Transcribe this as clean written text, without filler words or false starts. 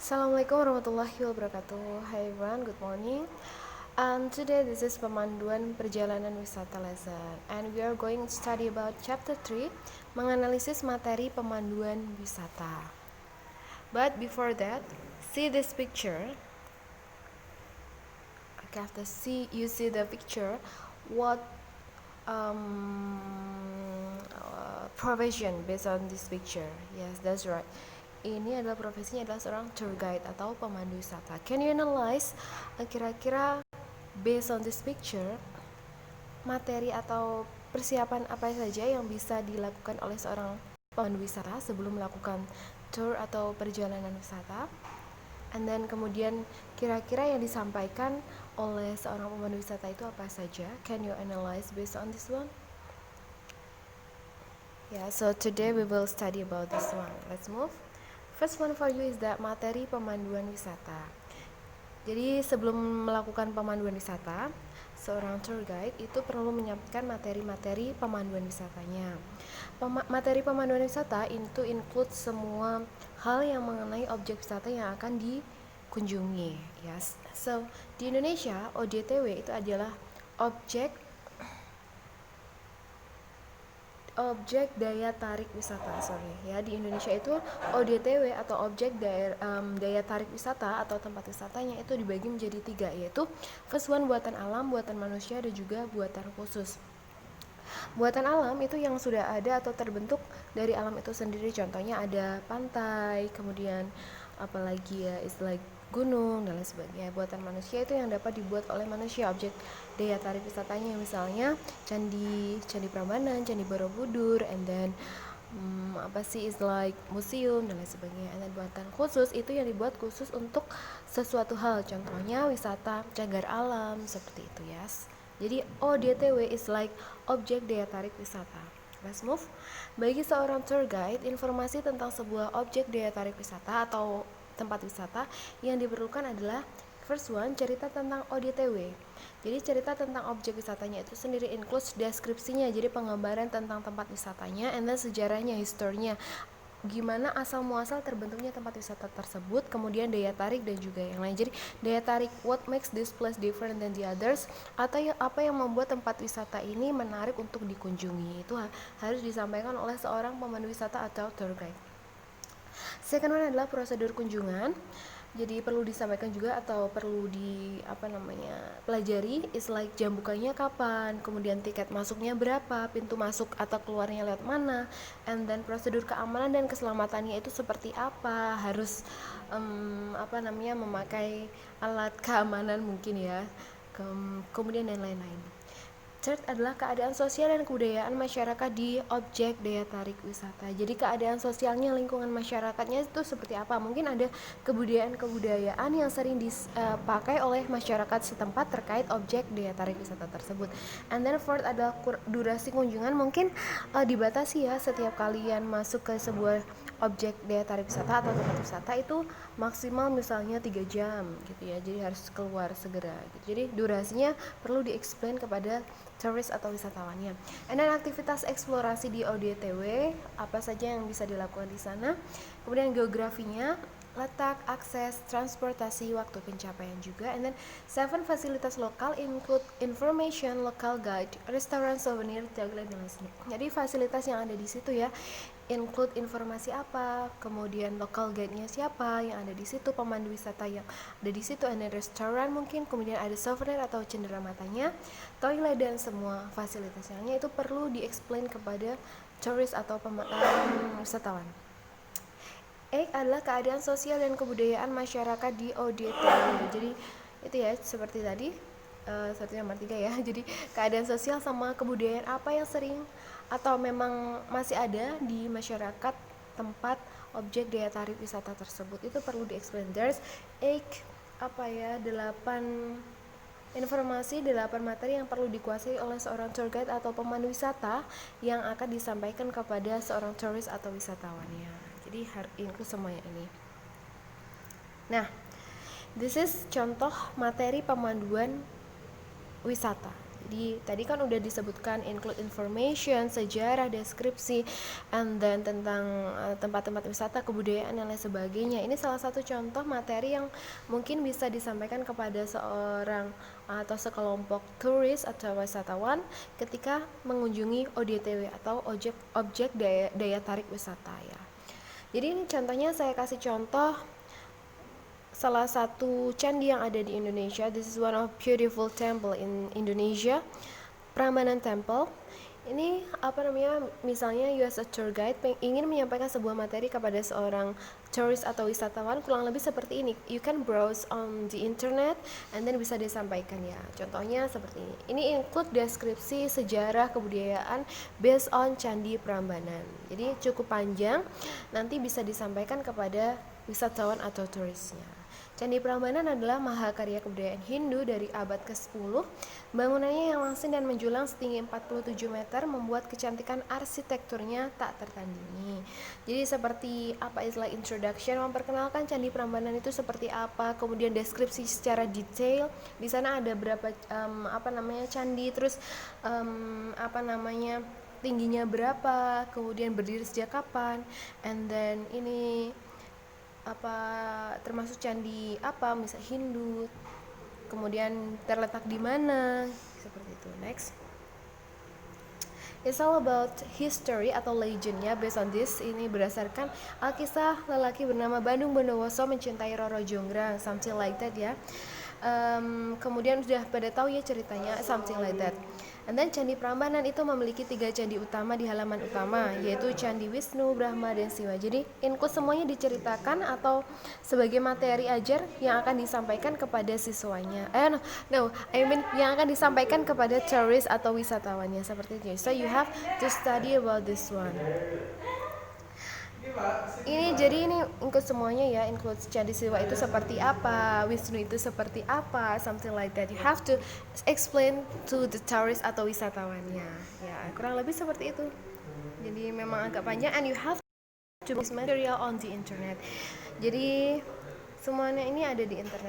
Assalamualaikum warahmatullahi wabarakatuh. Hi everyone, good morning. And today this is pemanduan perjalanan wisata lesson, and we are going to study about chapter 3, menganalisis materi pemanduan wisata. But before that, see this picture. Okay, after you see the picture, what profession based on this picture? Yes, that's right. Ini adalah profesinya adalah seorang tour guide atau pemandu wisata. Can you analyze kira-kira based on this picture materi atau persiapan apa saja yang bisa dilakukan oleh seorang pemandu wisata sebelum melakukan tour atau perjalanan wisata? And then kemudian kira-kira yang disampaikan oleh seorang pemandu wisata itu apa saja? Can you analyze based on this one? Yeah, so today we will study about this one. Let's move. First one for you is that materi pemanduan wisata. Jadi sebelum melakukan pemanduan wisata, seorang tour guide itu perlu menyiapkan materi-materi pemanduan wisatanya. Materi pemanduan wisata itu include semua hal yang mengenai objek wisata yang akan dikunjungi. Yes. So di Indonesia ODTW itu adalah objek daya tarik wisata. Di Indonesia itu ODTW atau objek daya tarik wisata atau tempat wisatanya itu dibagi menjadi 3, yaitu first one buatan alam, buatan manusia, dan juga buatan khusus. Buatan alam itu yang sudah ada atau terbentuk dari alam itu sendiri, contohnya ada pantai, kemudian apalagi ya istilah gunung dan lain sebagainya. Buatan manusia itu yang dapat dibuat oleh manusia, objek daya tarik wisatanya misalnya candi Prambanan, candi Borobudur, and then is like museum dan lain sebagainya. And then buatan khusus itu yang dibuat khusus untuk sesuatu hal, contohnya wisata cagar alam seperti itu, yes. Jadi ODTW is like objek daya tarik wisata. Let's move. Bagi seorang tour guide, informasi tentang sebuah objek daya tarik wisata atau tempat wisata yang diperlukan adalah first one, cerita tentang ODTW. Jadi cerita tentang objek wisatanya itu sendiri includes deskripsinya, jadi penggambaran tentang tempat wisatanya, and then sejarahnya, historinya, gimana asal muasal terbentuknya tempat wisata tersebut, kemudian daya tarik dan juga yang lain. Jadi daya tarik, what makes this place different than the others, atau apa yang membuat tempat wisata ini menarik untuk dikunjungi, itu harus disampaikan oleh seorang pemandu wisata atau tour guide. Second one adalah prosedur kunjungan. Jadi perlu disampaikan juga atau perlu pelajari is like jam bukanya kapan, kemudian tiket masuknya berapa, pintu masuk atau keluarnya lewat mana, and then prosedur keamanan dan keselamatannya itu seperti apa, harus memakai alat keamanan mungkin ya, kemudian dan lain-lain. Third adalah keadaan sosial dan kebudayaan masyarakat di objek daya tarik wisata. Jadi keadaan sosialnya, lingkungan masyarakatnya itu seperti apa. Mungkin ada kebudayaan yang sering dipakai oleh masyarakat setempat terkait objek daya tarik wisata tersebut. And then fourth adalah durasi kunjungan, mungkin dibatasi ya, setiap kalian masuk ke sebuah objek daya tarik wisata atau tempat wisata itu maksimal misalnya 3 jam gitu ya, jadi harus keluar segera gitu. Jadi durasinya perlu di-explain kepada turis atau wisatawannya. And then aktivitas eksplorasi di ODTW, apa saja yang bisa dilakukan di sana. Kemudian geografinya, letak, akses, transportasi, waktu pencapaian juga. And then 7 fasilitas lokal include information, local guide, restoran, souvenir, tagline dan lain-lain. Jadi fasilitas yang ada di situ ya, include informasi apa, kemudian local guide-nya siapa yang ada di situ, pemandu wisata yang ada di situ, ada restoran mungkin, kemudian ada souvenir atau cendera matanya, toilet, dan semua fasilitasnya itu perlu di-explain kepada turis atau wisatawan. Adalah keadaan sosial dan kebudayaan masyarakat di ODTW. Jadi itu ya, seperti tadi, seperti nomor 3 ya. Jadi keadaan sosial sama kebudayaan apa yang sering atau memang masih ada di masyarakat tempat objek daya tarik wisata tersebut, itu perlu di-explain. There's 8 informasi, 8 materi yang perlu dikuasai oleh seorang tour guide atau pemandu wisata yang akan disampaikan kepada seorang turis atau wisatawannya. Jadi include semuanya ini. Nah, this is contoh materi pemanduan wisata. Jadi tadi kan udah disebutkan include information, sejarah, deskripsi, and then tentang tempat-tempat wisata, kebudayaan dan lain sebagainya. Ini salah satu contoh materi yang mungkin bisa disampaikan kepada seorang atau sekelompok turis atau wisatawan ketika mengunjungi ODTW atau objek daya tarik wisata ya. Jadi ini contohnya, saya kasih contoh salah satu candi yang ada di Indonesia. This is one of beautiful temple in Indonesia, Prambanan Temple. Ini misalnya you as a tour guide ingin menyampaikan sebuah materi kepada seorang tourist atau wisatawan, kurang lebih seperti ini. You can browse on the internet and then bisa disampaikan ya. Contohnya seperti ini. Ini include deskripsi sejarah kebudayaan based on Candi Prambanan. Jadi cukup panjang, nanti bisa disampaikan kepada wisatawan atau turisnya. Candi Prambanan adalah mahakarya kebudayaan Hindu dari abad ke-10. Bangunannya yang langsing dan menjulang setinggi 47 meter membuat kecantikan arsitekturnya tak tertandingi. Jadi seperti apa istilah introduction, memperkenalkan Candi Prambanan itu seperti apa, kemudian deskripsi secara detail. Di sana ada berapa candi, terus tingginya berapa, kemudian berdiri sejak kapan, and then ini termasuk candi apa, misal Hindu, kemudian terletak di mana, seperti itu. Next, it's all about history atau legendnya. Based on this, ini berdasarkan Alkisah lelaki bernama Bandung Bondowoso mencintai Roro Jonggrang, something like that ya. Kemudian sudah pada tahu ya ceritanya, something like that. And then Candi Prambanan itu memiliki 3 candi utama di halaman utama, yaitu Candi Wisnu, Brahma, dan Siwa. Jadi include semuanya diceritakan atau sebagai materi ajar yang akan disampaikan kepada siswanya. Yang akan disampaikan kepada tourist atau wisatawannya, seperti itu. So you have to study about this one. Jadi ini include semuanya ya, include Candi Siwa itu seperti apa, Wisnu itu seperti apa, something like that. You have to explain to the tourist atau wisatawannya. Ya, kurang lebih seperti itu. Jadi memang agak panjang, and you have to this material on the internet. Jadi semuanya ini ada di internet.